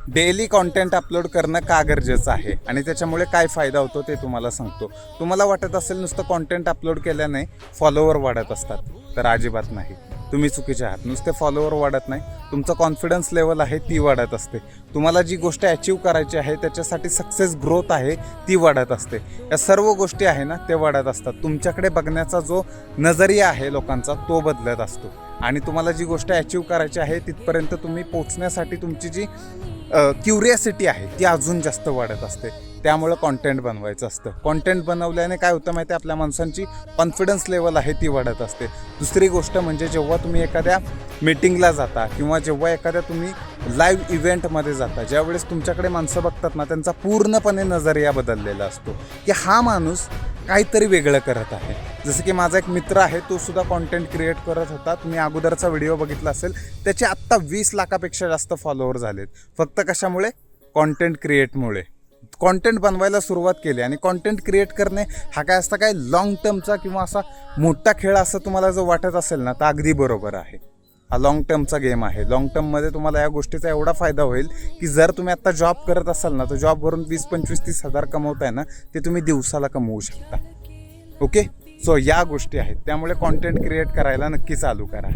Daily content upload करणं का गरजेचं आहे आणि त्याच्यामुळे काय फायदा होतो ते तुम्हाला सांगतो. तुम्हाला वाटत असेल नुसतं कॉन्टेंट अपलोड केल्याने फॉलोवर वाढत असतात, तर अजिबात नाही. तुम्ही चुकीचे आहात. नुसते फॉलोवर वाढत नाही, तुमचं कॉन्फिडन्स लेवल आहे ती वाढत असते. तुम्हाला जी गोष्ट अचीव करायची आहे त्याच्यासाठी सक्सेस ग्रोथ आहे ती वाढत असते. या सर्व गोष्टी आहे ना ते वाढत असतात. तुमच्याकडे बघण्याचा जो नजरिया आहे लोकांचा तो बदलत असतो आणि तुम्हाला जी गोष्ट अचीव करायची आहे तिथपर्यंत तुम्ही पोचण्यासाठी तुमची जी क्युरियासिटी आहे ती अजून जास्त वाढत असते. त्यामुळं कॉन्टेंट बनवायचं असतं. कॉन्टेंट बनवल्याने काय होतं माहिती आहे, आपल्या माणसांची कॉन्फिडन्स लेवल आहे ती वाढत असते. दुसरी गोष्ट म्हणजे जेव्हा तुम्ही एखाद्या मीटिंगला जाता किंवा जेव्हा एखाद्या तुम्ही लाईव्ह इव्हेंटमध्ये जाता, ज्यावेळेस तुमच्याकडे माणसं बघतात ना त्यांचा पूर्णपणे नजरिया बदललेला असतो की हा माणूस काहीतरी वेगळं करत आहे. जसं की माझा एक मित्र आहे, तो सुद्धा कॉन्टेंट क्रिएट करत होता. तुम्ही अगोदरचा व्हिडिओ बघितला असेल, त्याचे आत्ता 20 लाखापेक्षा जास्त फॉलोअर झालेत. फक्त कशामुळे? कॉन्टेंट क्रिएटमुळे. कॉन्टेंट बनवायला सुरुवात केली आणि कॉन्टेंट क्रिएट करणे हा काय असता काय लाँग टर्मचा किंवा असा मोठा खेळ असं तुम्हाला जर वाटत असेल ना तर अगदी बरोबर आहे. हा लाँग टर्मचा गेम आहे. लाँग टर्ममध्ये तुम्हाला या गोष्टीचा एवढा फायदा होईल की जर तुम्ही आत्ता जॉब करत असाल ना तर जॉबवरून 20, 25, 30 हजार कमवताय ना ते तुम्ही दिवसाला कमवू शकता. ओके, सो या गोष्टी आहेत. त्यामुळे कॉन्टेंट क्रिएट करायला नक्की चालू करा.